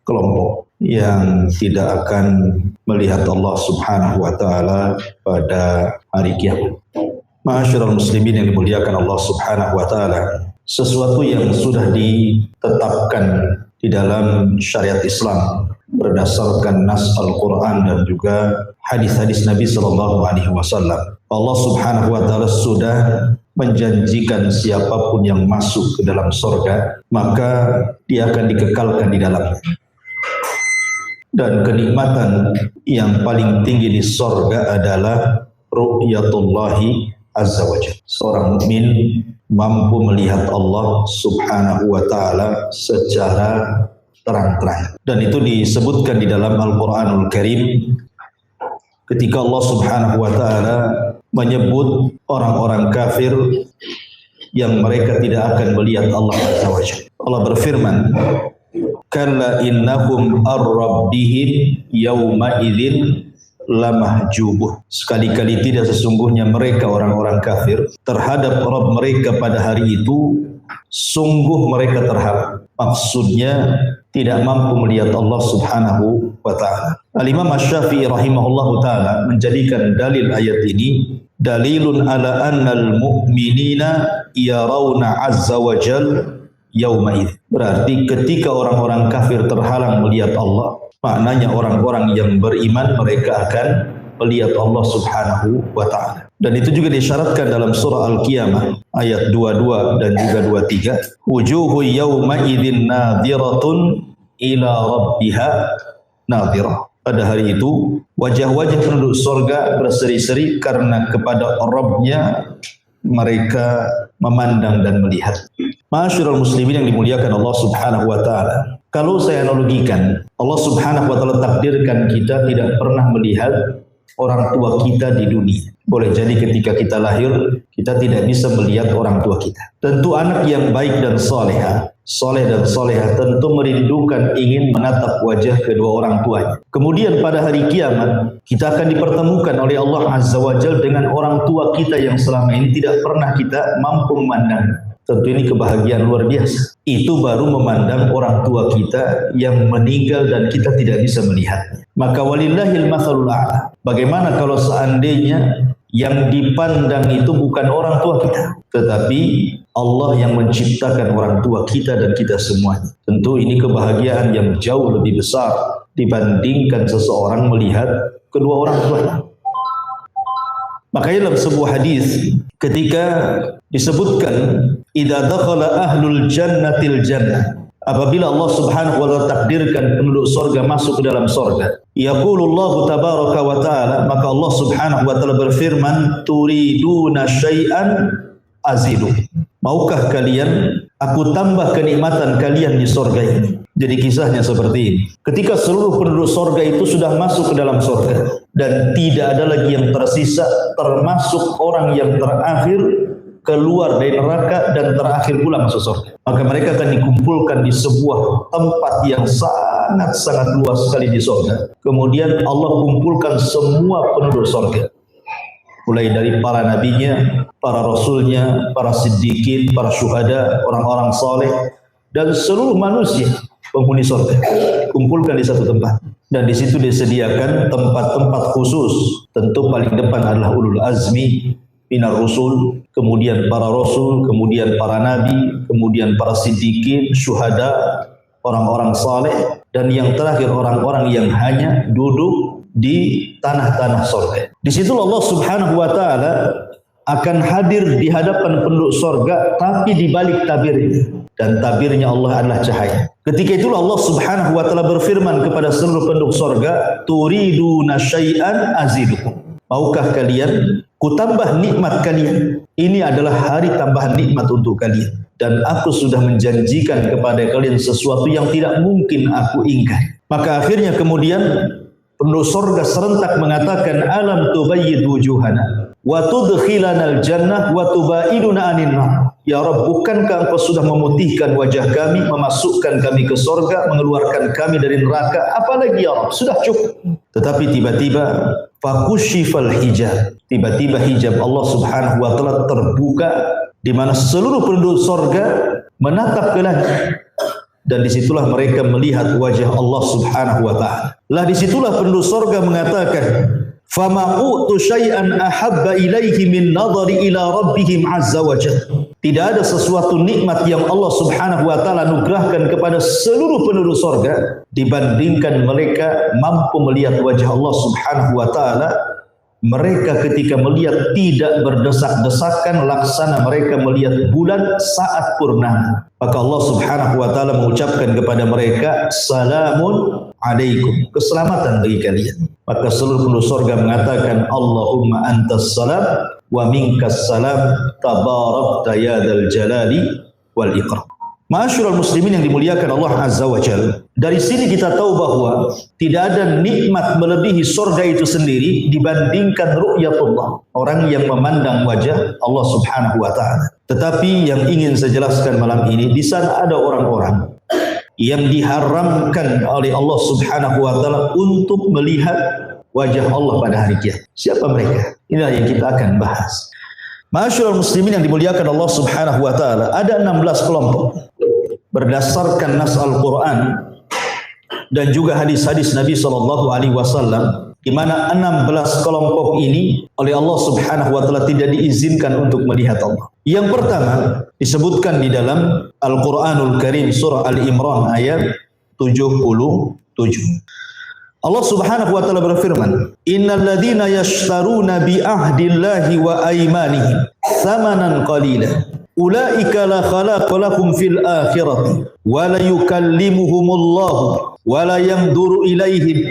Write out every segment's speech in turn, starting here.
Kelompok yang tidak akan melihat Allah Subhanahu wa taala pada hari kiamat. Ma'asyiral muslimin yang dimuliakan Allah Subhanahu wa taala, sesuatu yang sudah ditetapkan di dalam syariat Islam berdasarkan nas Al-Qur'an dan juga hadis-hadis Nabi sallallahu alaihi wasallam. Allah Subhanahu wa taala sudah menjanjikan siapapun yang masuk ke dalam surga, maka dia akan dikekalkan di dalamnya. Dan kenikmatan yang paling tinggi di surga adalah ru'yatullahi azza wa jalla. Seorang mukmin mampu melihat Allah Subhanahu wa taala secara terang-terang. Dan itu disebutkan di dalam Al-Qur'anul Karim ketika Allah Subhanahu wa taala menyebut orang-orang kafir yang mereka tidak akan melihat Allah azza wa jalla. Allah berfirman, kalla innahum ar-rabbihim yawma idzin lamahjubuh. Sekali-kali tidak, sesungguhnya mereka orang-orang kafir terhadap Rabb mereka pada hari itu sungguh mereka terhalang. Maksudnya tidak mampu melihat Allah Subhanahu wa taala. Al-Imam Asy-Syafi'i rahimahullahu taala menjadikan dalil ayat ini dalilun ala annal mu'minina yarawna azza wa jalla yauma idz. Berarti ketika orang-orang kafir terhalang melihat Allah, maknanya orang-orang yang beriman mereka akan melihat Allah Subhanahu wa taala. Dan itu juga disyaratkan dalam surah Al-Qiyamah ayat 22 dan juga 23. Wujuhu yauma idzin nadhiratun ila rabbiha nadhirah. Pada hari itu wajah-wajah penduduk surga berseri-seri karena kepada Rabb-nya mereka memandang dan melihat. Ma'asyiral muslimin yang dimuliakan Allah Subhanahu wa taala, kalau saya analogikan, Allah Subhanahu wa taala takdirkan kita tidak pernah melihat orang tua kita di dunia. Boleh jadi ketika kita lahir, kita tidak bisa melihat orang tua kita. Tentu anak yang baik dan soleh dan solehah tentu merindukan ingin menatap wajah kedua orang tuanya. Kemudian pada hari kiamat, kita akan dipertemukan oleh Allah Azza wa Jalla dengan orang tua kita yang selama ini tidak pernah kita mampu memandang. Tentu ini kebahagiaan luar biasa. Itu baru memandang orang tua kita yang meninggal dan kita tidak bisa melihatnya. Maka walillahil matsalul a'la. Bagaimana kalau seandainya yang dipandang itu bukan orang tua kita, tetapi Allah yang menciptakan orang tua kita dan kita semuanya. Tentu ini kebahagiaan yang jauh lebih besar dibandingkan seseorang melihat kedua orang tuanya. Makanya dalam sebuah hadis ketika disebutkan idza dakhala ahlul jannatil jannah, apabila Allah Subhanahu wa taala takdirkan penduduk surga masuk ke dalam surga, yaqulullahu tabaraka wa taala, maka Allah Subhanahu wa taala berfirman, turiduna syai'an azidu. Maukah kalian aku tambah kenikmatan kalian di surga ini? Jadi kisahnya seperti ini. Ketika seluruh penduduk surga itu sudah masuk ke dalam surga dan tidak ada lagi yang tersisa, termasuk orang yang terakhir keluar dari neraka dan terakhir pula masuk surga, maka mereka akan dikumpulkan di sebuah tempat yang sangat-sangat luas sekali di surga. Kemudian Allah kumpulkan semua penduduk surga, mulai dari para nabinya, para rasulnya, para siddiqin, para syuhada, orang-orang saleh, dan seluruh manusia penghuni surga kumpulkan di satu tempat. Dan di situ disediakan tempat-tempat khusus. Tentu paling depan adalah ulul azmi minar rusul, kemudian para rasul, kemudian para nabi, kemudian para siddiqin, syuhada, orang-orang saleh, dan yang terakhir orang-orang yang hanya duduk di tanah-tanah surga. Di situ Allah Subhanahu wa taala akan hadir di hadapan penduduk surga, tapi di balik tabirnya, dan tabirnya Allah adalah cahaya. Ketika itulah Allah Subhanahu wa taala berfirman kepada seluruh penduduk surga, turiduna syai'an azidukum. Maukah kalian kutambah nikmat kalian? Ini adalah hari tambahan nikmat untuk kalian, dan aku sudah menjanjikan kepada kalian sesuatu yang tidak mungkin aku ingkari. Maka akhirnya kemudian penduduk surga serentak mengatakan, alam tubayyid wujuhana. wa tudkhilanal jannah wa tubaiduna anin nar. Ya Rabb, bukankah Engkau sudah memutihkan wajah kami, memasukkan kami ke surga, mengeluarkan kami dari neraka? Apalagi ya Rabb, sudah cukup. Tetapi tiba-tiba fakushifal hijab. Tiba-tiba hijab Allah Subhanahu wa taala terbuka, di mana seluruh penduduk surga menatap ke langit. Dan disitulah mereka melihat wajah Allah Subhanahu wa ta'ala. Lah disitulah penduduk surga mengatakan, fama u'tu syai'an ahabba ilaihi min nadhari ila rabbihim azza wa jalla. Tidak ada sesuatu nikmat yang Allah Subhanahu wa ta'ala anugerahkan kepada seluruh penduduk surga dibandingkan mereka mampu melihat wajah Allah Subhanahu wa ta'ala. Mereka ketika melihat tidak berdesak-desakan laksana mereka melihat bulan saat purnama. Maka Allah Subhanahu wa taala mengucapkan kepada mereka, salamun alaikum, keselamatan bagi kalian. Maka seluruh penduduk surga mengatakan, Allahumma antas salam wa minkas salam tabarakta ya dzal jalali wal ikram. Ma'asyiral muslimin yang dimuliakan Allah Azza wa Jalla, dari sini kita tahu bahwa tidak ada nikmat melebihi surga itu sendiri dibandingkan ru'yatullah, orang yang memandang wajah Allah Subhanahu wa taala. Tetapi yang ingin saya jelaskan malam ini, di sana ada orang-orang yang diharamkan oleh Allah Subhanahu wa taala untuk melihat wajah Allah pada hari kiamat. Siapa mereka? Inilah yang kita akan bahas. Ma'asyiral muslimin yang dimuliakan Allah Subhanahu wa taala, ada 16 kelompok berdasarkan nas Al-Quran dan juga hadis-hadis Nabi SAW, di mana 16 kelompok ini oleh Allah Subhanahu wa taala tidak diizinkan untuk melihat Allah. Yang pertama disebutkan di dalam Al-Quranul Karim surah Al-Imran ayat 77. Allah Subhanahu wa taala berfirman, innal ladzina yashtaruna bi ahdillahi wa aymanihim thamanan qalila ulaika la khalaqa lahum fil akhirati wa la yukallimuhumullahu wa la yanzuru ilaihim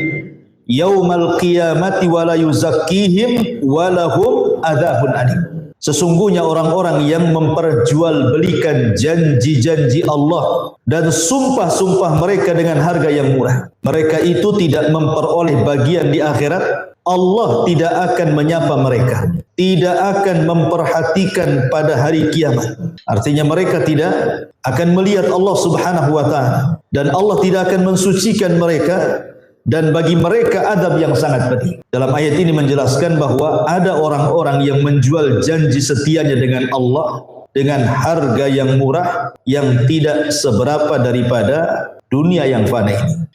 yaumal qiyamati wa la yuzakkihim wa lahum adzabun alim. Sesungguhnya orang-orang yang memperjualbelikan janji-janji Allah dan sumpah-sumpah mereka dengan harga yang murah, mereka itu tidak memperoleh bagian di akhirat. Allah tidak akan menyapa mereka, tidak akan memperhatikan pada hari kiamat. Artinya mereka tidak akan melihat Allah Subhanahu wa taala, dan Allah tidak akan mensucikan mereka, dan bagi mereka adab yang sangat pedih. Dalam ayat ini menjelaskan bahwa ada orang-orang yang menjual janji setianya dengan Allah dengan harga yang murah yang tidak seberapa daripada dunia yang fana ini.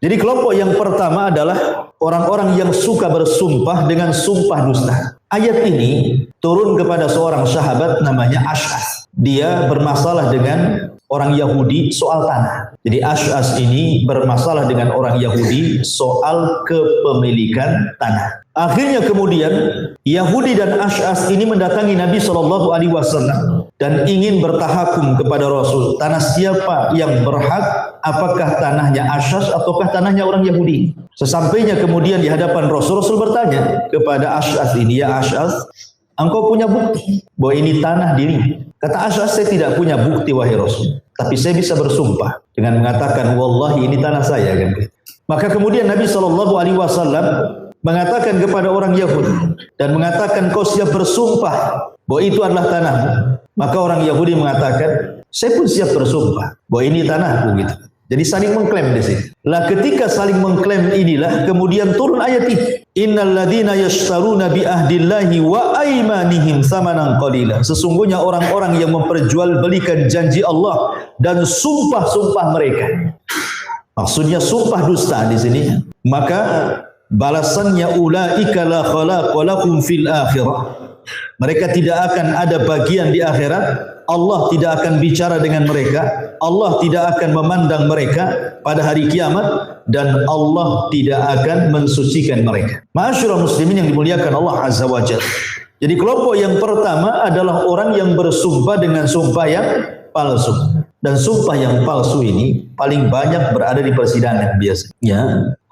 Jadi kelompok yang pertama adalah orang-orang yang suka bersumpah dengan sumpah dusta. Ayat ini turun kepada seorang sahabat namanya Ash'as. Dia bermasalah dengan orang Yahudi soal tanah. Jadi Ash'as ini bermasalah dengan orang Yahudi soal kepemilikan tanah. Akhirnya kemudian Yahudi dan Ash'as ini mendatangi Nabi SAW dan ingin bertahakum kepada Rasul. Tanah siapa yang berhak? Apakah tanahnya Ash'as ataukah tanahnya orang Yahudi? Sesampainya kemudian di hadapan Rasul, Rasul bertanya kepada Ash'as ini, ya Ash'as, engkau punya bukti bahwa ini tanah diri? Kata Ash'as, saya tidak punya bukti wahai Rasul, tapi saya bisa bersumpah dengan mengatakan wallahi ini tanah saya, kan? Maka kemudian Nabi SAW mengatakan kepada orang Yahudi dan mengatakan, kau siap bersumpah bahwa itu adalah tanahmu? Maka orang Yahudi mengatakan, saya pun siap bersumpah bahwa ini tanahku, gitu. Jadi saling mengklaim di sini. Lah ketika saling mengklaim inilah kemudian turun ayat ini. Innal ladzina yashtaruna bi ahdillahi wa aymanihim tsamanan qalila. Sesungguhnya orang-orang yang memperjualbelikan janji Allah dan sumpah-sumpah mereka. Maksudnya sumpah dusta di sini. Maka balasannya ulaika la khalaqa lahum fil akhirah. Mereka tidak akan ada bagian di akhirat. Allah tidak akan bicara dengan mereka, Allah tidak akan memandang mereka pada hari kiamat, dan Allah tidak akan mensucikan mereka. Ma'asyiral muslimin yang dimuliakan Allah Azza wa Jalla. Jadi kelompok yang pertama adalah orang yang bersumpah dengan sumpah yang palsu. Dan sumpah yang palsu ini paling banyak berada di persidangan biasanya.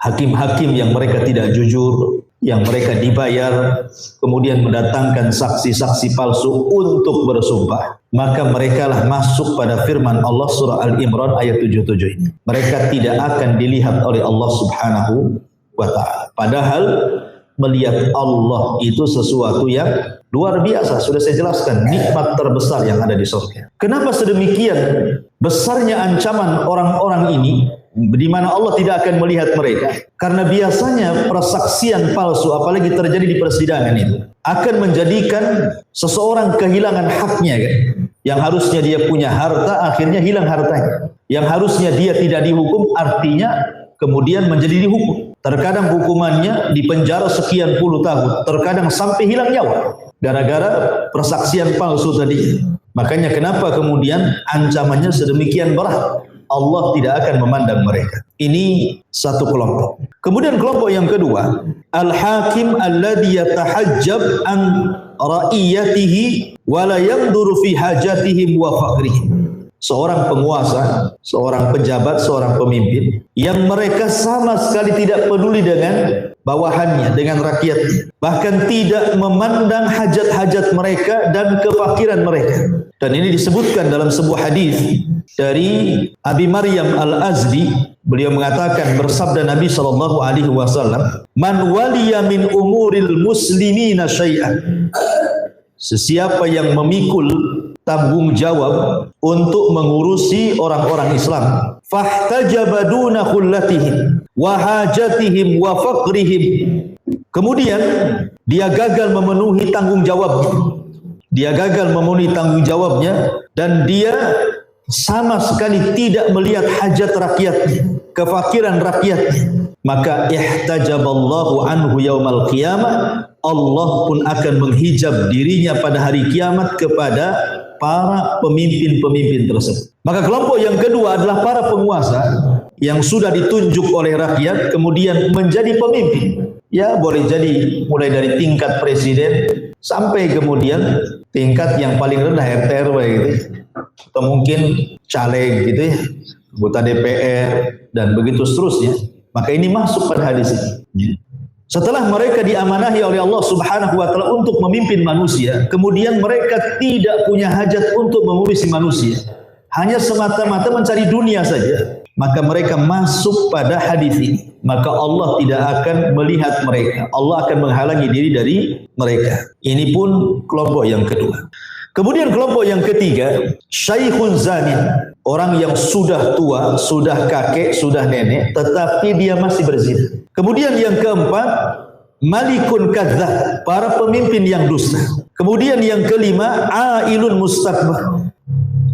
Hakim-hakim yang mereka tidak jujur, yang mereka dibayar, kemudian mendatangkan saksi-saksi palsu untuk bersumpah. Maka merekalah masuk pada firman Allah surah Al-Imran ayat 77 ini. Mereka tidak akan dilihat oleh Allah Subhanahu wa ta'ala. Padahal melihat Allah itu sesuatu yang luar biasa. Sudah saya jelaskan, nikmat terbesar yang ada di surga. Kenapa sedemikian besarnya ancaman orang-orang ini, di mana Allah tidak akan melihat mereka? Karena biasanya persaksian palsu, apalagi terjadi di persidangan itu, akan menjadikan seseorang kehilangan haknya, kan? Yang harusnya dia punya harta, akhirnya hilang hartanya. Yang harusnya dia tidak dihukum, artinya kemudian menjadi dihukum. Terkadang hukumannya di penjara sekian puluh tahun, terkadang sampai hilang nyawa gara-gara persaksian palsu tadi. Makanya kenapa kemudian ancamannya sedemikian berat? Allah tidak akan memandang mereka. Ini satu kelompok. Kemudian kelompok yang kedua, al-hakim alladhi yatahajjab an ra'iyatihi wa la yanzuru fi hajatihim wa faqrihim. Seorang penguasa, seorang pejabat, seorang pemimpin yang mereka sama sekali tidak peduli dengan bawahannya, dengan rakyatnya, bahkan tidak memandang hajat-hajat mereka dan kefakiran mereka. Dan ini disebutkan dalam sebuah hadis dari Abi Maryam Al-Azdi. Beliau mengatakan, bersabda Nabi SAW, "Man waliya min umuril muslimina syai'an." Sesiapa yang memikul tanggung jawab untuk mengurusi orang-orang Islam, fahtajaba duna khullatihim wa hajatihim wa faqrihim. Kemudian dia gagal memenuhi tanggung jawabnya. Dia gagal memenuhi tanggung jawabnya dan dia sama sekali tidak melihat hajat rakyatnya, kefakiran rakyatnya. Maka ihtajaballahu anhu yaumal qiyamah. Allah pun akan menghijab dirinya pada hari kiamat kepada para pemimpin-pemimpin tersebut. Maka kelompok yang kedua adalah para penguasa yang sudah ditunjuk oleh rakyat kemudian menjadi pemimpin. Ya, boleh jadi mulai dari tingkat presiden sampai kemudian tingkat yang paling rendah RT RW gitu. Atau mungkin caleg gitu ya, anggota DPR dan begitu seterusnya. Maka ini masuk pada hadis ini. Setelah mereka diamanahi oleh Allah Subhanahu wa taala untuk memimpin manusia, kemudian mereka tidak punya hajat untuk mengurusi manusia, hanya semata-mata mencari dunia saja, maka mereka masuk pada hadis ini. Maka Allah tidak akan melihat mereka. Allah akan menghalangi diri dari mereka. Ini pun kelompok yang kedua. Kemudian kelompok yang ketiga, syaikhun zanin, orang yang sudah tua, sudah kakek, sudah nenek, tetapi dia masih berzina. Kemudian yang keempat, malikun kadzdzab, para pemimpin yang dusta. Kemudian yang kelima, ailun mustakbar,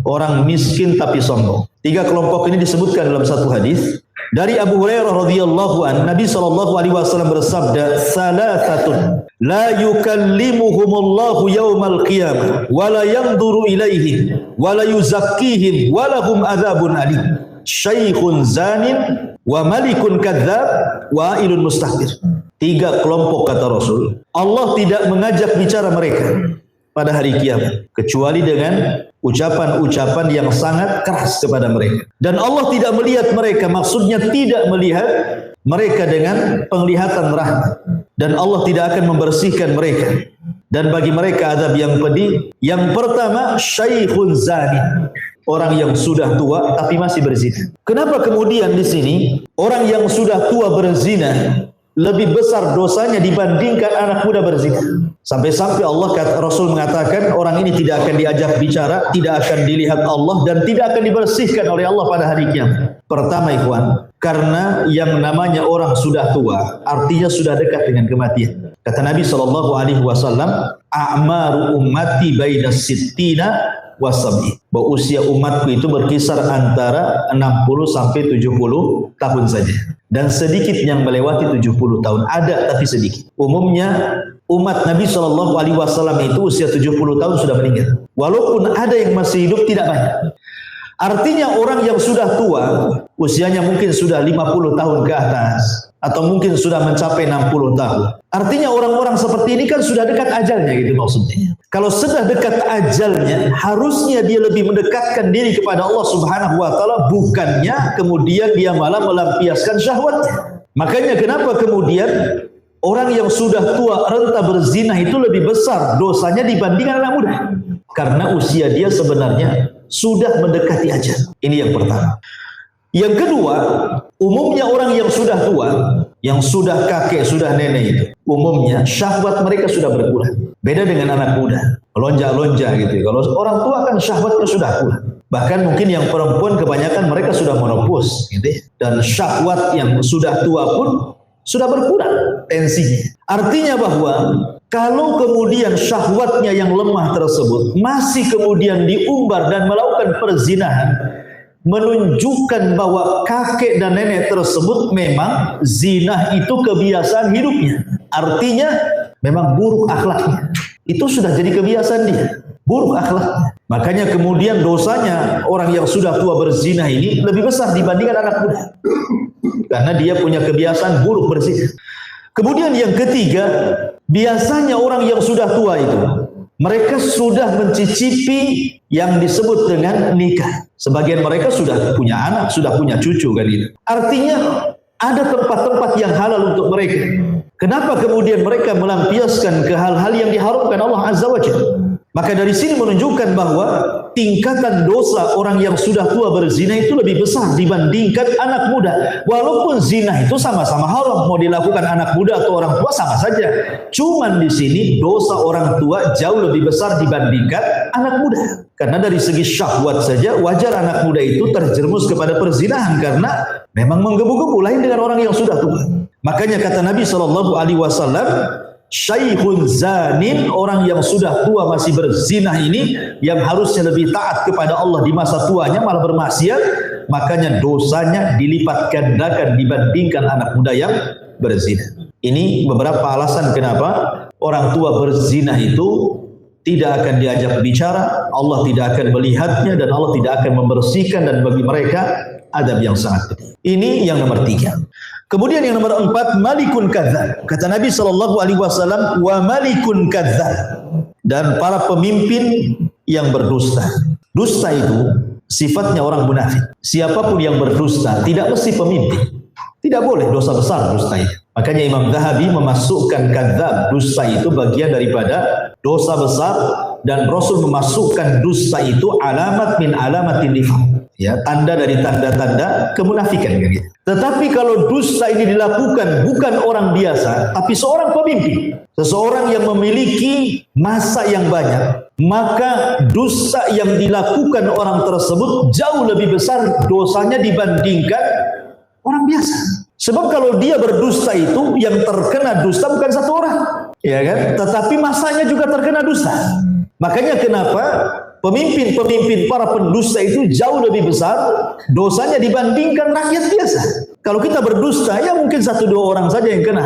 orang miskin tapi sombong. Tiga kelompok ini disebutkan dalam satu hadis dari Abu Hurairah radhiyallahu anhu. Nabi SAW bersabda, "Salasatun la yukallimuhumullahu yaumal qiyamah wa la yanzuru ilaihim wa la yuzakkihim wa lahum adzabun alim. Syaikhun zanin wa malikun kadzdzab wa ailun mustakbir." Tiga kelompok kata Rasul, Allah tidak mengajak bicara mereka pada hari kiamat kecuali dengan ucapan-ucapan yang sangat keras kepada mereka. Dan Allah tidak melihat mereka, maksudnya tidak melihat mereka dengan penglihatan rahmat. Dan Allah tidak akan membersihkan mereka. Dan bagi mereka azab yang pedih. Yang pertama, syaikhun zani, orang yang sudah tua tapi masih berzina. Kenapa kemudian di sini orang yang sudah tua berzina lebih besar dosanya dibandingkan anak muda berzina? Sampai-sampai Allah Rasul mengatakan orang ini tidak akan diajak bicara, tidak akan dilihat Allah dan tidak akan dibersihkan oleh Allah pada hari kiamat. Pertama ikhwan, karena yang namanya orang sudah tua artinya sudah dekat dengan kematian. Kata Nabi SAW, a'maru ummati baina sittina wa sab'i, bahwa usia umatku itu berkisar antara 60 sampai 70 tahun saja. Dan sedikit yang melewati 70 tahun, ada tapi sedikit. Umumnya umat Nabi SAW itu usia 70 tahun sudah meninggal. Walaupun ada yang masih hidup, tidak banyak. Artinya orang yang sudah tua, usianya mungkin sudah 50 tahun ke atas, atau mungkin sudah mencapai 60 tahun. Artinya orang-orang seperti ini kan sudah dekat ajalnya gitu maksudnya. Kalau sudah dekat ajalnya, harusnya dia lebih mendekatkan diri kepada Allah Subhanahu wa taala, bukannya kemudian dia malah melampiaskan syahwatnya. Makanya kenapa kemudian orang yang sudah tua renta berzina itu lebih besar dosanya dibandingkan anak muda? Karena usia dia sebenarnya sudah mendekati ajal. Ini yang pertama. Yang kedua, umumnya orang yang sudah tua, yang sudah kakek, sudah nenek itu, umumnya syahwat mereka sudah berkurang. Beda dengan anak muda, lonja-lonja gitu. Kalau orang tua kan syahwatnya sudah kurang. Bahkan mungkin yang perempuan kebanyakan mereka sudah menopause gitu. Dan syahwat yang sudah tua pun sudah berkurang tensinya. Artinya bahwa kalau kemudian syahwatnya yang lemah tersebut masih kemudian diumbar dan melakukan perzinahan, menunjukkan bahwa kakek dan nenek tersebut memang zina itu kebiasaan hidupnya. Artinya memang buruk akhlaknya. Itu sudah jadi kebiasaan dia, buruk akhlaknya. Makanya kemudian dosanya orang yang sudah tua berzina ini lebih besar dibandingkan anak muda. Karena dia punya kebiasaan buruk berzina. Kemudian yang ketiga, biasanya orang yang sudah tua itu mereka sudah mencicipi yang disebut dengan nikah. Sebagian mereka sudah punya anak, sudah punya cucu kan itu. Artinya ada tempat-tempat yang halal untuk mereka. Kenapa kemudian mereka melampiaskan ke hal-hal yang diharamkan Allah Azza wa Jalla? Maka dari sini menunjukkan bahwa tingkatan dosa orang yang sudah tua berzina itu lebih besar dibandingkan anak muda. Walaupun zina itu sama-sama haram, mau dilakukan anak muda atau orang tua sama saja. Cuman di sini dosa orang tua jauh lebih besar dibandingkan anak muda. Karena dari segi syahwat saja wajar anak muda itu terjerumus kepada perzinahan karena memang menggebu-gebu, lain dengan orang yang sudah tua. Makanya kata Nabi SAW, syaikhun zanin, orang yang sudah tua masih berzina ini, yang harusnya lebih taat kepada Allah di masa tuanya malah bermaksiat, makanya dosanya dilipat gandakan dibandingkan anak muda yang berzina. Ini beberapa alasan kenapa orang tua berzina itu tidak akan diajak bicara, Allah tidak akan melihatnya, dan Allah tidak akan membersihkan, dan bagi mereka adab yang sangat pedih. Ini yang nomor 3. Kemudian yang nomor 4, malikun kadzdzab. Kata Nabi SAW, wa malikun kadzdzab. Dan para pemimpin yang berdusta. Dusta itu sifatnya orang munafik. Siapapun yang berdusta tidak mesti pemimpin. Tidak boleh, dosa besar dusta itu. Makanya Imam Zahabi memasukkan kadzdzab, dusta itu bagian daripada dosa besar, dan Rasul memasukkan dusta itu alamat min alamatin nifaq. Ya, tanda dari tanda-tanda kemunafikan gitu. Tetapi kalau dusta ini dilakukan bukan orang biasa, tapi seorang pemimpin, seseorang yang memiliki masa yang banyak, maka dusta yang dilakukan orang tersebut jauh lebih besar dosanya dibandingkan orang biasa. Sebab kalau dia berdusta itu, yang terkena dusta bukan satu orang, ya kan? Tetapi masanya juga terkena dusta. Makanya kenapa pemimpin-pemimpin para pendusta itu jauh lebih besar dosanya dibandingkan rakyat biasa. Kalau kita berdusta, ya mungkin 1-2 orang saja yang kena.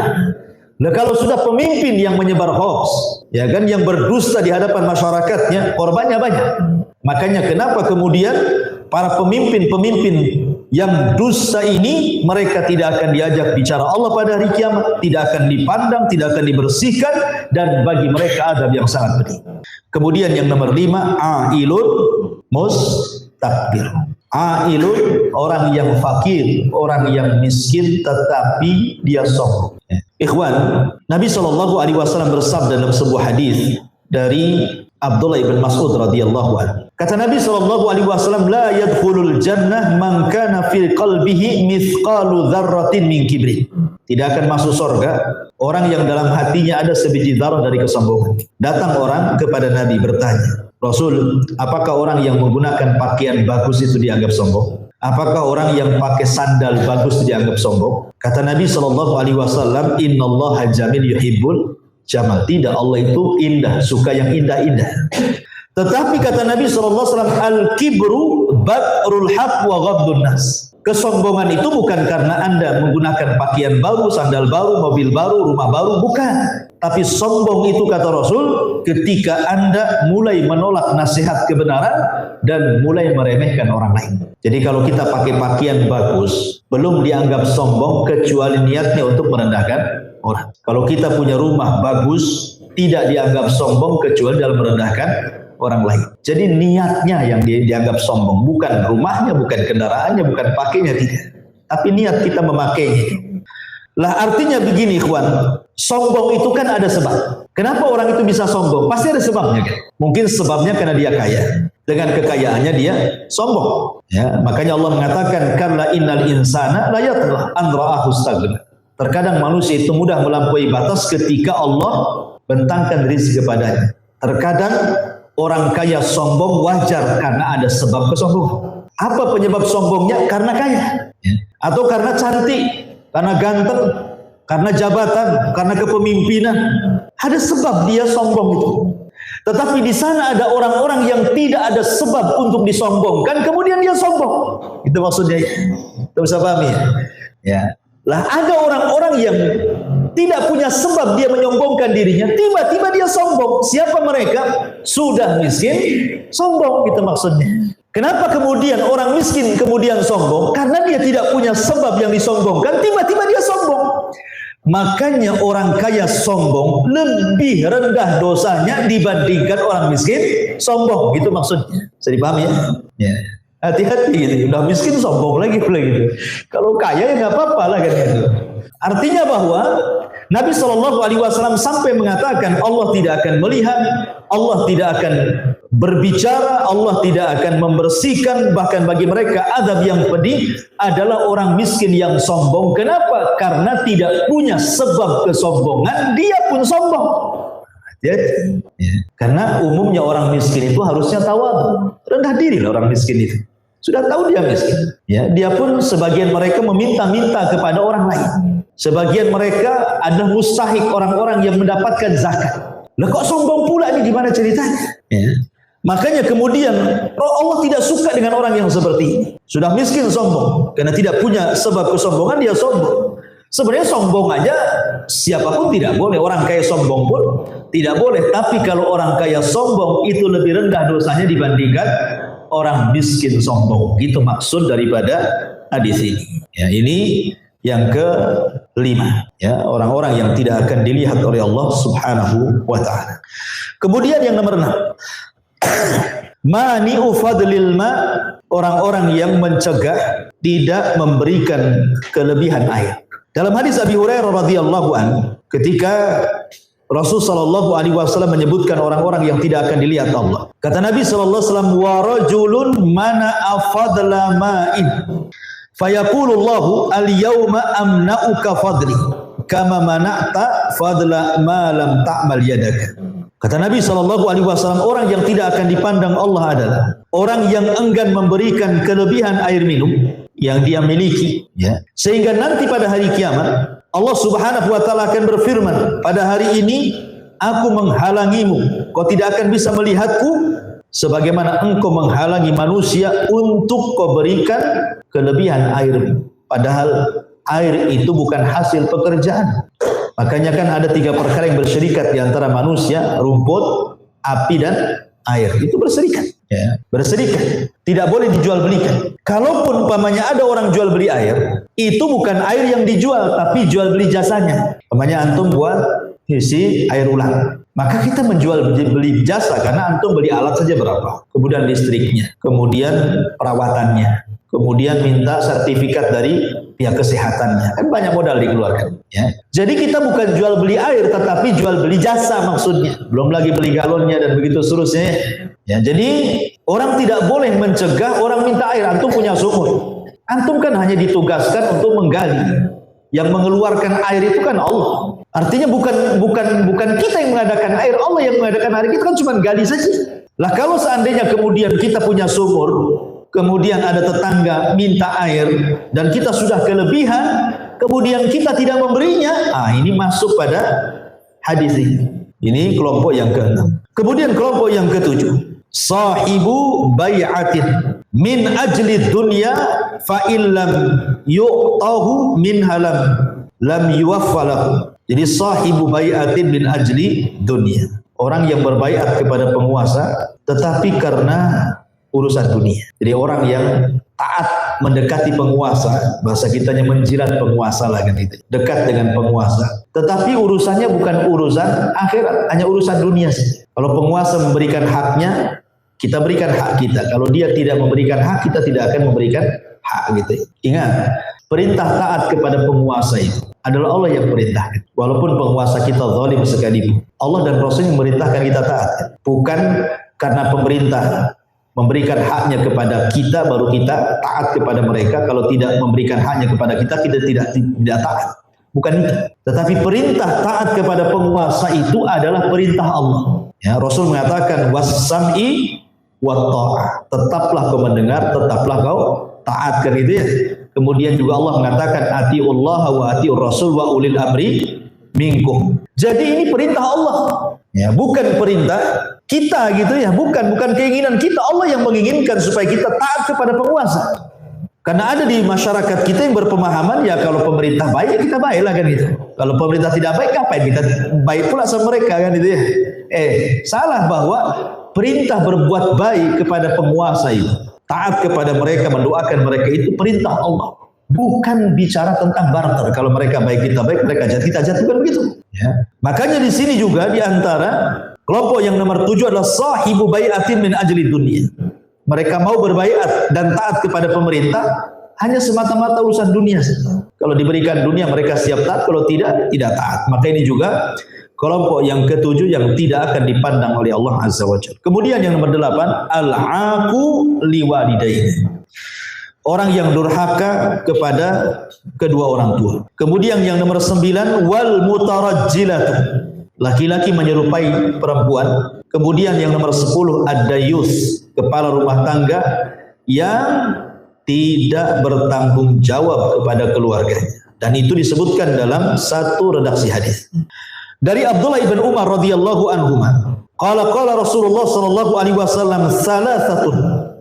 Nah, kalau sudah pemimpin yang menyebar hoax, ya kan, yang berdusta di hadapan masyarakatnya, korbannya banyak. Makanya kenapa kemudian para pemimpin-pemimpin yang dusta ini, mereka tidak akan diajak bicara Allah pada hari kiamat, tidak akan dipandang, tidak akan dibersihkan, dan bagi mereka adab yang sangat pedih. Kemudian yang nomor 5, ailun mustakbir. Ailun, orang yang fakir, orang yang miskin tetapi dia sombong. Ikhwan, Nabi SAW bersabda dalam sebuah hadis dari Abdullah ibn Mas'ud radhiyallahu anhu. Kata Nabi SAW, la yadkhulul jannah man kana fi qalbihi mithqalu dzarratin min kibri. Tidak akan masuk surga orang yang dalam hatinya ada sebiji zarah dari kesombongan. Datang orang kepada Nabi bertanya, Rasul, apakah orang yang menggunakan pakaian bagus itu dianggap sombong? Apakah orang yang pakai sandal bagus itu dianggap sombong? Kata Nabi SAW, innallaha jamil yuhibbul jamal. Tidak, Allah itu indah, suka yang indah-indah. Tetapi kata Nabi SAW, al-kibru batrul haq wa ghabdun nas. Kesombongan itu bukan karena Anda menggunakan pakaian baru, sandal baru, mobil baru, rumah baru, bukan. Tapi sombong itu kata Rasul ketika Anda mulai menolak nasihat kebenaran dan mulai meremehkan orang lain. Jadi kalau kita pakai pakaian bagus, belum dianggap sombong kecuali niatnya untuk merendahkan orang. Kalau kita punya rumah bagus, tidak dianggap sombong kecuali dalam merendahkan orang lain. Jadi niatnya yang dianggap sombong, bukan rumahnya, bukan kendaraannya, bukan pakainya, tidak. Tapi niat kita memakainya. Lah artinya begini ikhwan, sombong itu kan ada sebab. Kenapa orang itu bisa sombong? Pasti ada sebabnya kan. Mungkin sebabnya karena dia kaya. Dengan kekayaannya dia sombong. Ya, makanya Allah mengatakan kalla innal insana la yatgha an ra'ahu istaghna. Terkadang manusia itu mudah melampaui batas ketika Allah bentangkan rezeki kepadanya. Terkadang orang kaya sombong wajar karena ada sebab kesombongan. Apa penyebab sombongnya? Karena kaya, atau karena cantik, karena ganteng, karena jabatan, karena kepemimpinan. Ada sebab dia sombong itu. Tetapi di sana ada orang-orang yang tidak ada sebab untuk disombongkan, kemudian dia sombong. Itu maksudnya. Kita bisa pahami ya? Ya. Lah ada orang-orang yang tidak punya sebab dia menyombongkan dirinya, tiba-tiba dia sombong. Siapa mereka? Sudah miskin, sombong, gitu maksudnya. Kenapa kemudian orang miskin kemudian sombong? Karena dia tidak punya sebab yang disombongkan, tiba-tiba dia sombong. Makanya orang kaya sombong lebih rendah dosanya dibandingkan orang miskin sombong, gitu maksudnya. Bisa dipahami ya? Ya. Hati-hati gitu. Udah miskin sombong lagi gitu. Kalau kaya ya nggak apa-apa lah kan gitu. Artinya bahwa Nabi SAW sampai mengatakan Allah tidak akan melihat, Allah tidak akan berbicara, Allah tidak akan membersihkan. Bahkan bagi mereka azab yang pedih adalah orang miskin yang sombong. Kenapa? Karena tidak punya sebab kesombongan, dia pun sombong. Ya. Karena umumnya orang miskin itu harusnya tawadhu, rendah diri lah orang miskin itu. Sudah tahu dia miskin, ya, dia pun sebagian mereka meminta-minta kepada orang lain. Sebagian mereka adalah mustahik, orang-orang yang mendapatkan zakat. Lah kok sombong pula ini, gimana ceritanya? Ya. Makanya kemudian Allah tidak suka dengan orang yang seperti ini. Sudah miskin sombong, karena tidak punya sebab kesombongan dia sombong. Sebenarnya sombong aja siapapun tidak boleh, orang kaya sombong pun tidak boleh. Tapi kalau orang kaya sombong itu lebih rendah dosanya dibandingkan orang miskin sombong. Itu maksud daripada hadis ini. Ya, ini yang kelima, ya, orang-orang yang tidak akan dilihat oleh Allah Subhanahu wa taala. Kemudian yang nomor 6. Mani'u fadlil ma, orang-orang yang mencegah, tidak memberikan kelebihan air. Dalam hadis Abi Hurairah radhiyallahu anhu, ketika Rasul sallallahu alaihi wasallam menyebutkan orang-orang yang tidak akan dilihat Allah. Kata Nabi sallallahu alaihi wasallam, "Wa rajulun mana'a fadla ma'in, fayaqulu Allahu al-yawma amna'uka fadli, kama mana'ta fadla ma lam ta'mal yadaka." Kata Nabi sallallahu alaihi wasallam, orang yang tidak akan dipandang Allah adalah orang yang enggan memberikan kelebihan air minum yang dia miliki, ya. Sehingga nanti pada hari kiamat Allah Subhanahu wa taala akan berfirman, pada hari ini aku menghalangimu, kau tidak akan bisa melihatku sebagaimana engkau menghalangi manusia untuk kau berikan kelebihan air. Padahal air itu bukan hasil pekerjaan. Makanya kan ada 3 perkara yang berserikat di antara manusia, rumput, api dan air. Itu berserikat, ya. Berserikat. Tidak boleh dijual belikan. Kalaupun umpamanya ada orang jual beli air, itu bukan air yang dijual, tapi jual beli jasanya. Umpamanya antum buat isi air ulang, maka kita menjual beli jasa karena antum beli alat saja berapa, kemudian listriknya, kemudian perawatannya, kemudian minta sertifikat dari pihak kesehatannya, kan banyak modal dikeluarkan, ya. Jadi kita bukan jual beli air, tetapi jual beli jasa maksudnya. Belum lagi beli galonnya dan begitu seterusnya. Ya, jadi orang tidak boleh mencegah orang minta air. Antum punya sumur, antum kan hanya ditugaskan untuk menggali. Yang mengeluarkan air itu kan Allah. Artinya bukan kita yang mengadakan air, Allah yang mengadakan air. Kita kan cuma gali saja. Lah kalau seandainya kemudian kita punya sumur, kemudian ada tetangga minta air dan kita sudah kelebihan, kemudian kita tidak memberinya, ini masuk pada hadis ini. Ini kelompok yang ke-6. Kemudian kelompok yang ke-7, sahibu bai'atin min ajli dunya fa illam yu'tahu min halam lam yuwaffalahu. Jadi sahibu bai'atin min ajli dunya, orang yang berbaiat kepada penguasa tetapi karena urusan dunia. Jadi orang yang taat mendekati penguasa, bahasa kitanya menjilat penguasa lah kan itu. Dekat dengan penguasa. Tetapi urusannya bukan urusan akhirat, hanya urusan dunia saja. Kalau penguasa memberikan haknya, kita berikan hak kita. Kalau dia tidak memberikan hak, kita tidak akan memberikan hak gitu. Ingat, perintah taat kepada penguasa itu adalah Allah yang perintahkan. Walaupun penguasa kita zalim sekalipun, Allah dan Rasul yang memerintahkan kita taat. Bukan karena pemerintah memberikan haknya kepada kita baru kita taat kepada mereka. Kalau tidak memberikan haknya kepada kita, kita tidak taat. bukan itu. Tetapi perintah taat kepada penguasa itu adalah perintah Allah. Ya, Rasul mengatakan was-sam'i wat-tha'ah. Tetaplah kau mendengar, tetaplah kau taatkan itu ya. Kemudian juga Allah mengatakan atiullaha wa atiur rasul wa ulil amri minkum. Jadi ini perintah Allah. Ya, bukan perintah kita gitu ya, bukan keinginan kita. Allah yang menginginkan supaya kita taat kepada penguasa. Karena ada di masyarakat kita yang berpemahaman ya kalau pemerintah baik ya kita baiklah kan gitu. Kalau pemerintah tidak baik ngapain kita baik pula sama mereka kan gitu ya. Salah bahwa perintah berbuat baik kepada penguasa itu, taat kepada mereka, mendoakan mereka itu perintah Allah. Bukan bicara tentang barter. Kalau mereka baik kita baik, mereka jahat kita jahat, bukan begitu. Ya. Makanya di sini juga di antara kelompok yang nomor 7 adalah sahibu bai'atin min ajli dunia. Mereka mau berbaiat dan taat kepada pemerintah hanya semata-mata urusan dunia saja. Kalau diberikan dunia mereka siap taat, kalau tidak taat. Maka ini juga kelompok yang ketujuh yang tidak akan dipandang oleh Allah Azza wa Jalla. Kemudian yang nomor 8, al-aqu liwalidayhi. Orang yang durhaka kepada kedua orang tua. Kemudian yang nomor 9, wal mutarajjilatu. Laki-laki menyerupai perempuan. Kemudian yang nomor 10, ad-dayus, kepala rumah tangga yang tidak bertanggung jawab kepada keluarganya. Dan itu disebutkan dalam satu redaksi hadis. Dari Abdullah ibn Umar radhiyallahu anhuma, qala Rasulullah sallallahu alaihi wasallam salasatun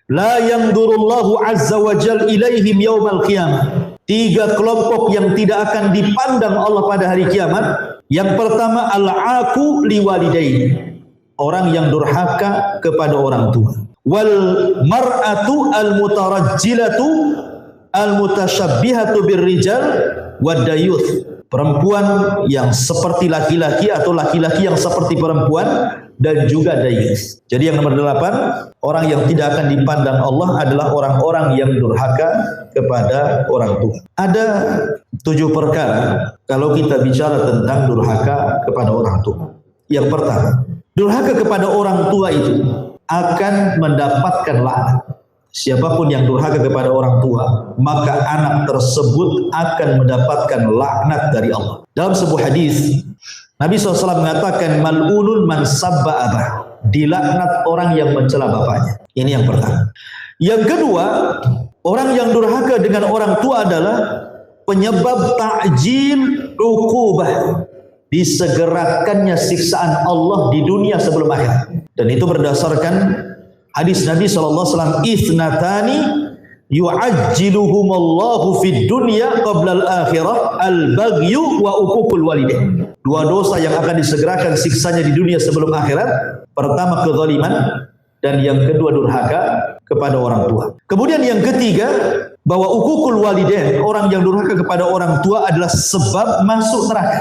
la yanzurullahu azza wa jalla ilaihim yaumal qiyamah. 3 kelompok yang tidak akan dipandang Allah pada hari kiamat. Yang pertama al-aqu liwalidayhi. Orang yang durhaka kepada orang tua. Wal mar'atu al-mutarajjilatu al-mutasyabbihatu birrijal wad-dayuth. Perempuan yang seperti laki-laki atau laki-laki yang seperti perempuan dan juga dayuth. Jadi yang nomor 8, orang yang tidak akan dipandang Allah adalah orang-orang yang durhaka kepada orang tua. Ada 7 perkara kalau kita bicara tentang durhaka kepada orang tua. Yang pertama, durhaka kepada orang tua itu akan mendapatkan laknat. Siapapun yang durhaka kepada orang tua, maka anak tersebut akan mendapatkan laknat dari Allah. Dalam sebuah hadis, Nabi SAW mengatakan, mal'unun man sabba abah. Dilaknat orang yang mencela bapaknya. Ini yang pertama. Yang kedua, orang yang durhaka dengan orang tua adalah penyebab ta'jil uqubah. Disegerakannya siksaan Allah di dunia sebelum akhirat. Dan itu berdasarkan hadis Nabi SAW, ithnatani yu'ajjiluhumallahu fid dunya qabla al-akhirah al-baghyu wa uququl walidain. 2 dosa yang akan disegerakan siksanya di dunia sebelum akhirat. Pertama kezaliman dan yang kedua durhaka kepada orang tua. Kemudian yang ketiga, bahwa uququl walidain, orang yang durhaka kepada orang tua adalah sebab masuk neraka.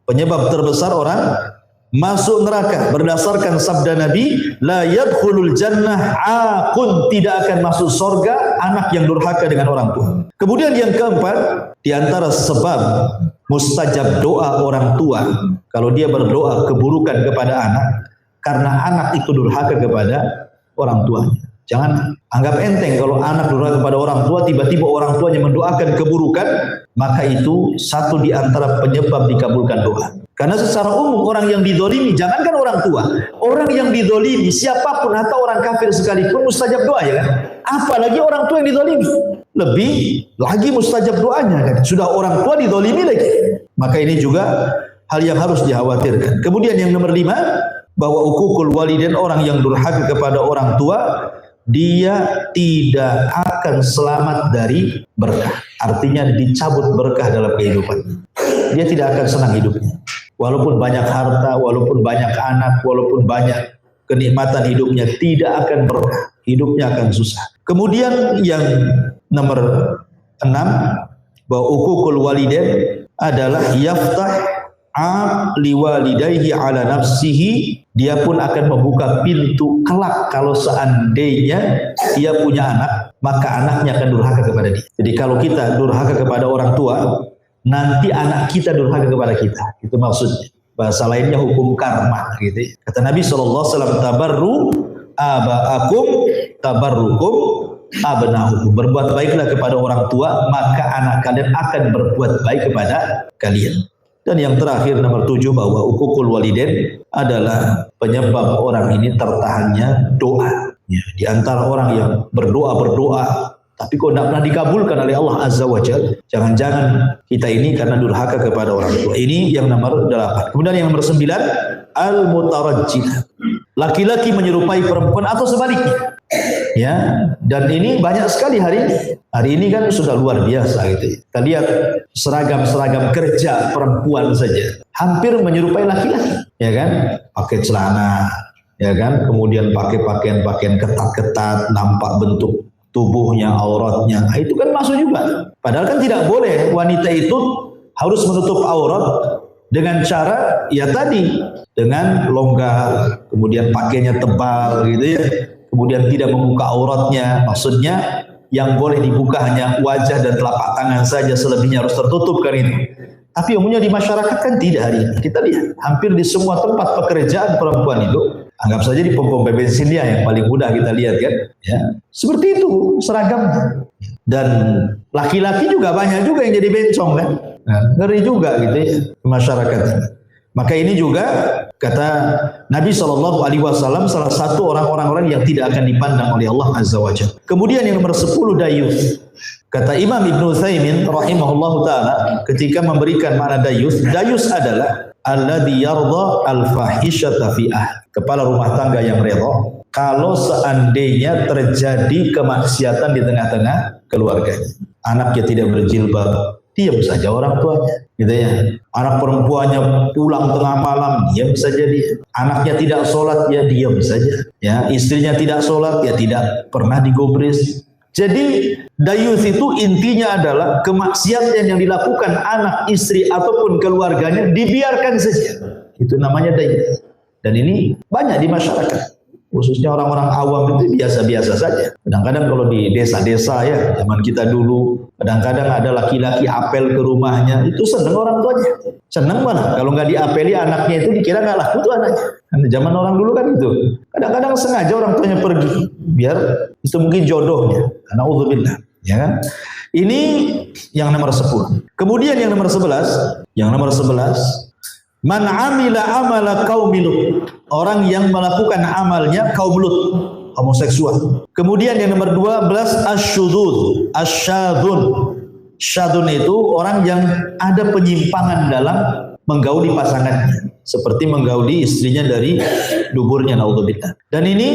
Penyebab terbesar orang masuk neraka berdasarkan sabda Nabi, la yadkhulul jannah aqun, tidak akan masuk surga anak yang durhaka dengan orang tua. Kemudian yang keempat, di antara sebab mustajab doa orang tua kalau dia berdoa keburukan kepada anak karena anak itu durhaka kepada orang tuanya. Jangan anggap enteng kalau anak durhaka kepada orang tua, tiba-tiba orang tuanya mendoakan keburukan, maka itu satu di antara penyebab dikabulkan doa. Karena secara umum orang yang didolimi, jangankan orang tua, orang yang didolimi, siapapun atau orang kafir sekalipun mustajab doa ya kan? Apalagi orang tua yang didolimi, lebih lagi mustajab doanya kan? Sudah orang tua didolimi lagi. Maka ini juga hal yang harus dikhawatirkan. Kemudian yang nomor 5, bahwa uququl walidain, orang yang durhaka kepada orang tua, dia tidak akan selamat dari berkah. Artinya dicabut berkah dalam kehidupan. Dia tidak akan senang hidupnya. Walaupun banyak harta, walaupun banyak anak, walaupun banyak kenikmatan hidupnya, tidak akan berkah. Hidupnya akan susah. Kemudian yang nomor 6, bahwa uququl walidain adalah yaftah liwalidayhi ala nafsihi, dia pun akan membuka pintu kelak kalau seandainya dia punya anak, maka anaknya akan durhaka kepada dia. Jadi kalau kita durhaka kepada orang tua, nanti anak kita durhaka kepada kita. Itu maksudnya. Bahasa lainnya hukum karma gitu. Kata Nabi SAW, tabarru aba'akum tabarrukum abna'ukum. Berbuat baiklah kepada orang tua, maka anak kalian akan berbuat baik kepada kalian. Dan yang terakhir nomor 7, bahwa uququl walidain adalah penyebab orang ini tertahannya doa. Ya, di antara orang yang berdoa tapi kok tidak pernah dikabulkan oleh Allah Azza wa Jalla, jangan-jangan kita ini karena durhaka kepada orang tua. Ini yang nomor 8. Kemudian yang nomor 9, al-mutarajjilah. Laki-laki menyerupai perempuan atau sebaliknya. Ya, dan ini banyak sekali hari ini. Hari ini kan sudah luar biasa gitu. Kita lihat seragam kerja perempuan saja hampir menyerupai laki-laki, ya kan? Pakai celana, ya kan? Kemudian pakai pakaian ketat-ketat, nampak bentuk tubuhnya, auratnya. Nah, itu kan masuk juga. Padahal kan tidak boleh wanita itu harus menutup aurat dengan cara ya tadi, dengan longgar, kemudian pakainya tebal gitu ya. Kemudian tidak membuka auratnya. Maksudnya yang boleh dibuka hanya wajah dan telapak tangan saja, selebihnya harus tertutup kan itu. Tapi umumnya di masyarakat kan tidak hari ini. Kita lihat hampir di semua tempat pekerjaan perempuan itu, anggap saja di pom-pom bensin dia yang paling mudah kita lihat kan, ya. Seperti itu seragamnya. Dan laki-laki juga banyak juga yang jadi bencong kan. Nah, ngeri juga gitu ya masyarakat. Maka ini juga kata Nabi SAW salah satu orang-orang yang tidak akan dipandang oleh Allah Azza wa Jalla. Kemudian yang nomor 10, dayus. Kata Imam Ibnu Utsaimin rahimahullahu taala ketika memberikan makna dayus adalah alladzi yarda al-fahishata fi kepala rumah tangga yang rela kalau seandainya terjadi kemaksiatan di tengah-tengah keluarganya. Anaknya tidak berjilbab, diam saja orang tuanya, gitu ya. Anak perempuannya pulang tengah malam, diam saja dia. Anaknya tidak sholat, ya diam saja. Ya, istrinya tidak sholat, ya tidak pernah digubris. Jadi dayus itu intinya adalah kemaksiatan yang dilakukan anak, istri ataupun keluarganya dibiarkan saja. Itu namanya dayus. Dan ini banyak di masyarakat. Khususnya orang-orang awam itu biasa-biasa saja. Kadang-kadang kalau di desa-desa ya, zaman kita dulu, kadang-kadang ada laki-laki apel ke rumahnya, itu seneng orang tuanya. Seneng mana? Kalau nggak diapeli anaknya itu dikira nggak laku tuh anaknya. Karena zaman orang dulu kan itu. Kadang-kadang sengaja orang tuanya pergi, biar itu mungkin jodohnya. Na'udzubillah, ya kan? Ini yang nomor 10. Kemudian yang nomor 11, man amila amala qaumi Lut, orang yang melakukan amalnya kaum Lut, homoseksual. Kemudian yang nomor 12, asyudzuz, asyadzun. Syadzun itu orang yang ada penyimpangan dalam menggauli pasangannya, seperti menggauli istrinya dari duburnya, naudzubillah. Dan ini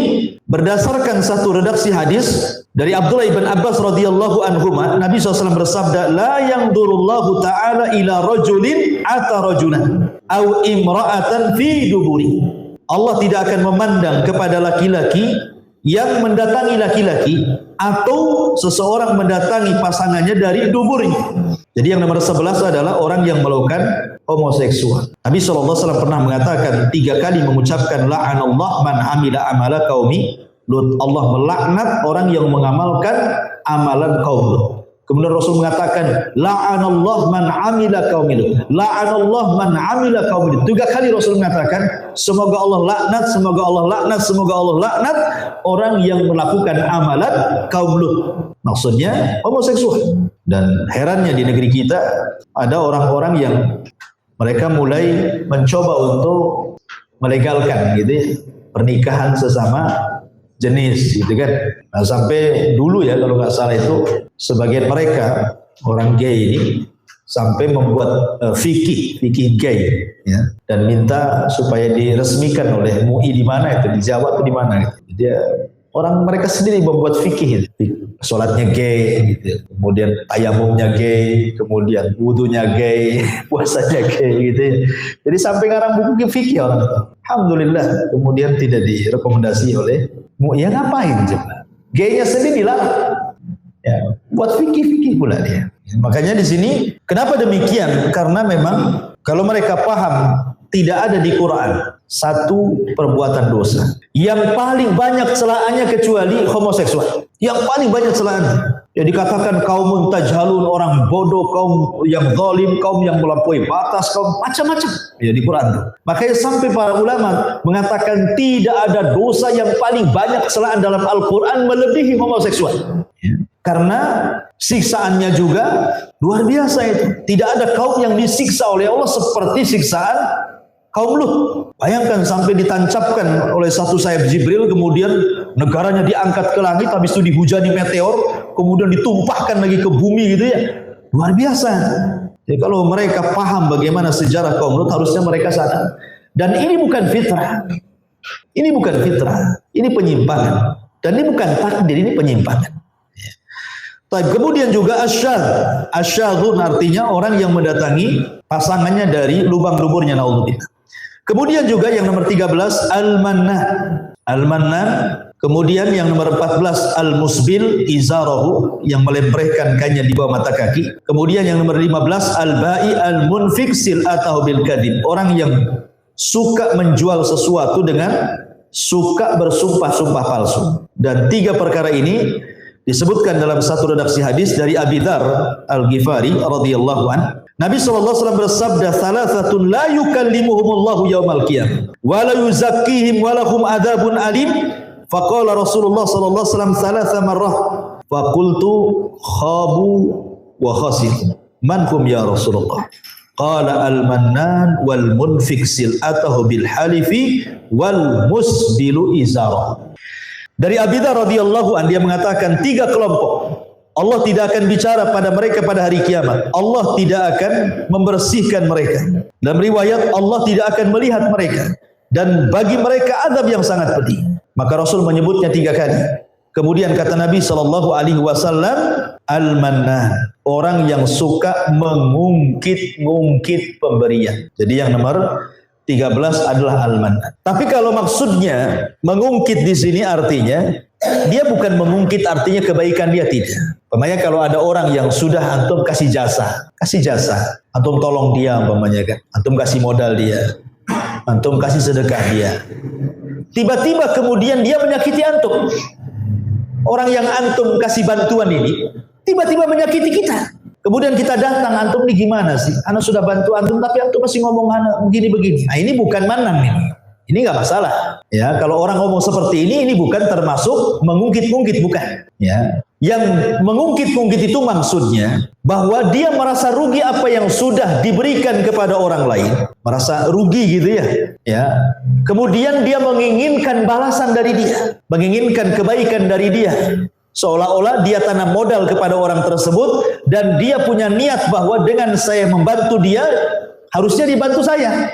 berdasarkan satu redaksi hadis dari Abdullah ibn Abbas radhiyallahu anhuma, Nabi SAW bersabda, la yanzurullahu ta'ala ila rajulin ata rajulan au imra'atan fi duburi. Allah tidak akan memandang kepada laki-laki yang mendatangi laki-laki atau seseorang mendatangi pasangannya dari duburnya. Jadi yang nomor 11 adalah orang yang melakukan homoseksual. Nabi SAW pernah mengatakan 3 kali mengucapkan la'anallah man amila amala qaumi Lut. Allah melaknat orang yang mengamalkan amalan kaum Lut. Kemudian Rasul mengatakan la'anallah man amila qaumi Lut. La'anallah man amila qaumi Lut. 3 kali Rasul mengatakan semoga Allah laknat, semoga Allah laknat, semoga Allah laknat orang yang melakukan amalan kaum Lut. Maksudnya homoseksual. Dan herannya di negeri kita ada orang-orang yang mereka mulai mencoba untuk melegalkan gitu ya, pernikahan sesama jenis gitu kan. Nah, sampai dulu ya kalau nggak salah itu sebagian mereka orang gay ini sampai membuat fikih gay ya, dan minta supaya diresmikan oleh MUI di mana itu, di Jawa atau di mana gitu. Dia orang mereka sendiri membuat fikih, sholatnya gay, gitu. Kemudian tayamumnya gay, kemudian wudunya gay, puasanya gay, gitu. Jadi sampai ngarang buku fikih orang. Alhamdulillah, kemudian tidak direkomendasi oleh MUI. Ya ngapain coba? Gaynya sendiri lah, ya, buat fikih pula dia. Makanya di sini, kenapa demikian? Karena memang kalau mereka paham tidak ada di Quran satu perbuatan dosa yang paling banyak celaannya kecuali homoseksual. Yang paling banyak celaannya. Ya dikatakan kaum tajhalun, orang bodoh, kaum yang zalim, kaum yang melampaui batas, kaum macam-macam ya di Quran. Makanya sampai para ulama mengatakan tidak ada dosa yang paling banyak kesalahan dalam Al-Quran melebihi homoseksual. Ya. Karena siksaannya juga luar biasa itu. Tidak ada kaum yang disiksa oleh Allah seperti siksaan kaum Lut. Bayangkan sampai ditancapkan oleh satu sayap Jibril, kemudian negaranya diangkat ke langit, habis itu dihujani meteor, kemudian ditumpahkan lagi ke bumi gitu ya. Luar biasa. Jadi kalau mereka paham bagaimana sejarah kaum Lut, harusnya mereka sadar. Dan ini bukan fitrah. Ini bukan fitrah. Ini penyimpangan. Dan ini bukan takdir, ini penyimpangan. Kemudian juga asyadz. Asyadzun artinya orang yang mendatangi pasangannya dari lubang-luburnya, naudzubillah. Kemudian juga yang nomor 13 al-mannan. Al-mannan. Kemudian yang nomor 14 al-musbil izarahu, yang melemparkan kainnya di bawah mata kaki. Kemudian yang nomor 15 al-ba'i al-munfik sil'atahu bil kadhib. Orang yang suka menjual sesuatu dengan suka bersumpah-sumpah palsu. Dan 3 perkara ini disebutkan dalam satu redaksi hadis dari Abi Dzar Al-Ghifari radhiyallahu anhu. Nabi SAW bersabda, "Thalathatun la yukallimuhumullahu yaumal qiyamah wa la yuzakkihim wa lahum adzabun alim." Faqala Rasulullah SAW thalatha marrah. Faqultu khabu wa khasir. Man hum ya Rasulullah? Qala al-mannan wal munfik sil'atahu bil halifi wal musbilu izara. Dari Abi Dzar radhiyallahu anhu, dia mengatakan 3 kelompok Allah tidak akan bicara pada mereka pada hari kiamat. Allah tidak akan membersihkan mereka. Dalam riwayat Allah tidak akan melihat mereka, dan bagi mereka azab yang sangat pedih. Maka Rasul menyebutnya 3 kali. Kemudian kata Nabi SAW, al-mannan, orang yang suka mengungkit-ungkit pemberian. Jadi yang nomor 13 adalah al-mannan. Tapi kalau maksudnya mengungkit di sini artinya dia bukan mengungkit artinya kebaikan dia, tidak. Umpamanya kalau ada orang yang sudah antum kasih jasa, antum tolong dia, umpamanya kan, antum kasih modal dia, antum kasih sedekah dia. Tiba-tiba kemudian dia menyakiti antum. Orang yang antum kasih bantuan ini tiba-tiba menyakiti kita. Kemudian kita datang, antum ini gimana sih? Anak sudah bantu antum tapi antum masih ngomong anak begini-begini. Nah, ini bukan manan ini. Ini nggak masalah. Ya, kalau orang ngomong seperti ini bukan termasuk mengungkit-ungkit, bukan. Ya, yang mengungkit-ungkit itu maksudnya bahwa dia merasa rugi apa yang sudah diberikan kepada orang lain, merasa rugi gitu ya. Ya, kemudian dia menginginkan balasan dari dia, menginginkan kebaikan dari dia. Seolah-olah dia tanam modal kepada orang tersebut dan dia punya niat bahwa dengan saya membantu dia, harusnya dibantu saya.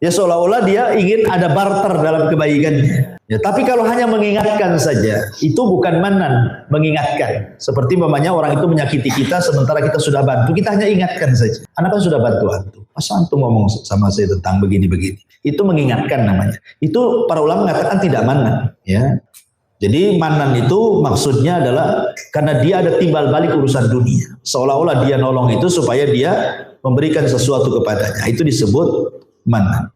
Ya, seolah-olah dia ingin ada barter dalam kebaikannya. Ya, tapi kalau hanya mengingatkan saja, itu bukan manan, mengingatkan. Seperti umpamanya orang itu menyakiti kita sementara kita sudah bantu, kita hanya ingatkan saja. Anak kan sudah bantu antum. Masa antum ngomong sama saya tentang begini-begini? Itu mengingatkan namanya. Itu para ulama mengatakan tidak manan, ya. Jadi manan itu maksudnya adalah karena dia ada timbal balik urusan dunia. Seolah-olah dia nolong itu supaya dia memberikan sesuatu kepadanya. Itu disebut manan.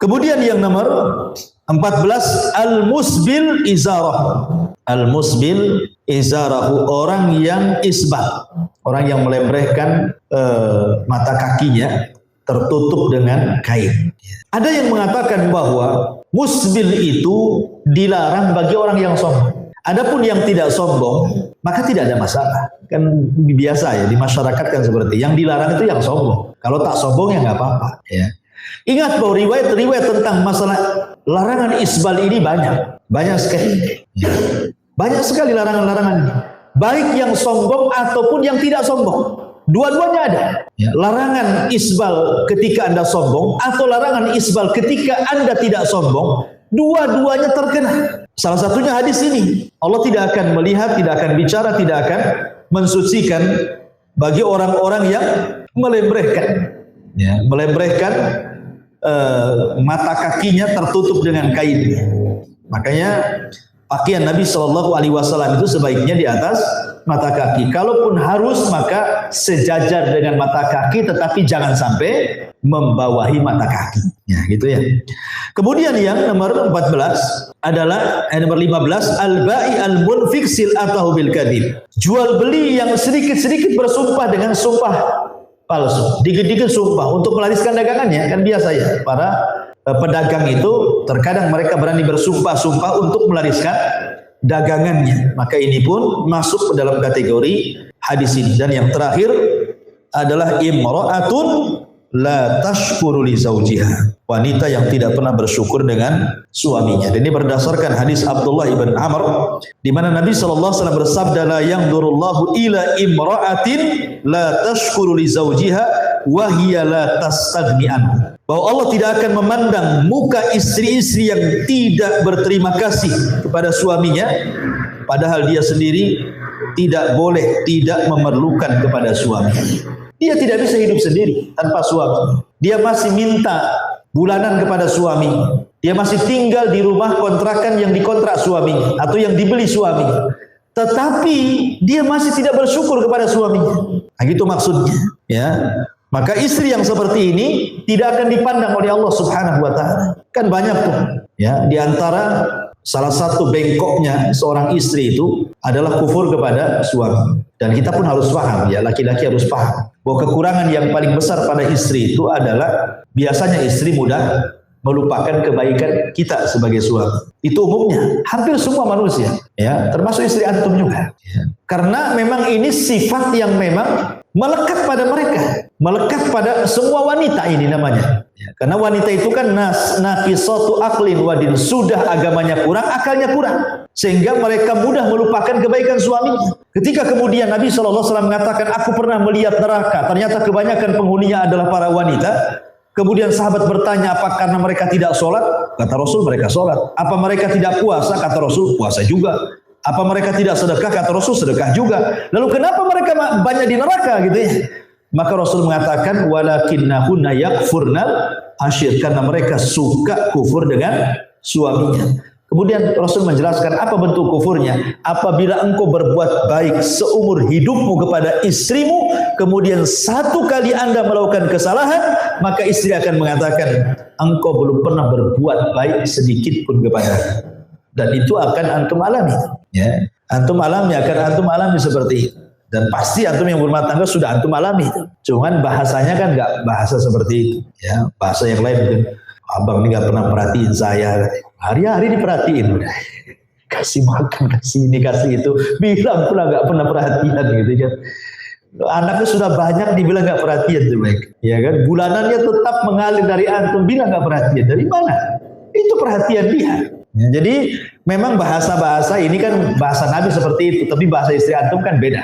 Kemudian yang nomor 14 al-musbil izarahu. Al-musbil izarahu, orang yang isbal, orang yang melemparkan mata kakinya tertutup dengan kain. Ada yang mengatakan bahwa musbil itu dilarang bagi orang yang sombong. Adapun yang tidak sombong, maka tidak ada masalah. Kan biasa ya di masyarakat kan seperti yang dilarang itu yang sombong. Kalau tak sombong ya nggak apa-apa. Ya. Ingat bahwa riwayat-riwayat tentang masalah larangan isbal ini banyak sekali. Ya. Banyak sekali larangan-larangan, baik yang sombong ataupun yang tidak sombong. Dua-duanya ada. Ya. Larangan isbal ketika Anda sombong atau larangan isbal ketika Anda tidak sombong, dua-duanya terkena. Salah satunya hadis ini. Allah tidak akan melihat, tidak akan bicara, tidak akan mensucikan bagi orang-orang yang melemparkan, ya, melemparkan mata kakinya tertutup dengan kain. Makanya pakaian Nabi SAW itu sebaiknya di atas mata kaki. Kalaupun harus maka sejajar dengan mata kaki, tetapi jangan sampai membawahi mata kaki. Ya, gitu ya. Kemudian yang nomor 14 adalah nomor 15 al-bai al-munfik sil'atahu bil kadhib. Jual beli yang sedikit-sedikit bersumpah dengan sumpah palsu. Dikit-dikit sumpah untuk melariskan dagangannya, kan biasa ya. Para pedagang itu terkadang mereka berani bersumpah-sumpah untuk melariskan dagangannya. Maka ini pun masuk ke dalam kategori hadis ini. Dan yang terakhir adalah imra'atun la tashkuru li zawjiha. Wanita yang tidak pernah bersyukur dengan suaminya. Dan ini berdasarkan hadis Abdullah ibn Amr di mana Nabi SAW bersabda, la yanzurullahu ila imra'atin la tashkuru li zawjiha wa hiya la tastaghni anhu. Bahwa Allah tidak akan memandang muka istri-istri yang tidak berterima kasih kepada suaminya, padahal dia sendiri tidak boleh tidak memerlukan kepada suami. Dia tidak bisa hidup sendiri tanpa suami. Dia masih minta bulanan kepada suami. Dia masih tinggal di rumah kontrakan yang dikontrak suaminya atau yang dibeli suaminya. Tetapi dia masih tidak bersyukur kepada suaminya. Nah, gitu maksudnya, ya. Maka istri yang seperti ini tidak akan dipandang oleh Allah Subhanahu wa taala. Kan banyak tuh, ya, di antara salah satu bengkoknya seorang istri itu adalah kufur kepada suami. Dan kita pun harus paham, ya, laki-laki harus paham bahwa kekurangan yang paling besar pada istri itu adalah biasanya istri mudah melupakan kebaikan kita sebagai suami. Itu umumnya, hampir semua manusia, ya, termasuk istri antum juga. Ya. Karena memang ini sifat yang memang melekat pada mereka, melekat pada semua wanita ini namanya. Ya, karena wanita itu kan naqisatu aqlin wadin, sudah agamanya kurang, akalnya kurang, sehingga mereka mudah melupakan kebaikan suaminya. Ketika kemudian Nabi SAW mengatakan, aku pernah melihat neraka, ternyata kebanyakan penghuninya adalah para wanita. Kemudian sahabat bertanya, apa karena mereka tidak sholat? Kata Rasul, mereka sholat. Apa mereka tidak puasa? Kata Rasul, puasa juga. Apa mereka tidak sedekah? Kata Rasul, sedekah juga. Lalu kenapa mereka banyak di neraka gitu ya? Maka Rasul mengatakan, walakinnahunna yakfurnal ashir, karena mereka suka kufur dengan suaminya. Kemudian Rasul menjelaskan apa bentuk kufurnya. Apabila engkau berbuat baik seumur hidupmu kepada istrimu, kemudian satu kali anda melakukan kesalahan, maka istri akan mengatakan, engkau belum pernah berbuat baik sedikit pun kepada. Dan itu akan antum alami, ya. Antum alami, akan antum alami seperti itu. Dan pasti antum yang berumah tangga sudah antum alami. Cuman bahasanya kan nggak bahasa seperti itu, ya. Bahasa yang lain mungkin, abang ini nggak pernah perhatiin saya. Hari-hari diperhatiin, kasih makan, kasih ini, kasih itu, bilang pula nggak pernah perhatian gitu kan. Anaknya sudah banyak dibilang nggak perhatian tuh, ya kan. Bulanannya tetap mengalir dari antum, bilang nggak perhatian. Dari mana? Itu perhatian dia. Ya, jadi memang bahasa-bahasa ini kan bahasa Nabi seperti itu, tapi bahasa istri antum kan beda.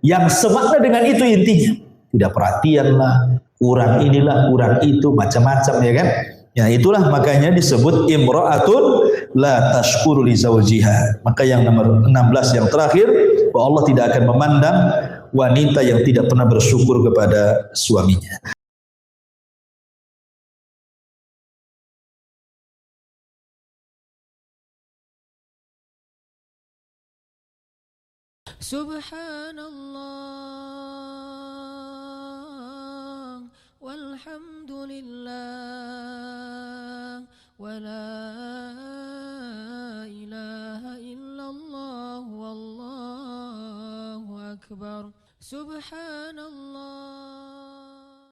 Yang semakna dengan itu intinya, tidak perhatian lah, kurang inilah, kurang itu, macam-macam, ya kan. Ya, itulah makanya disebut imra'atun la tashkuru li zawjiha. Maka yang nomor 16 yang terakhir, bahwa Allah tidak akan memandang wanita yang tidak pernah bersyukur kepada suaminya. Subhanallah walhamdulillah wa la ilaha illallah wallahu akbar. Subhanallah.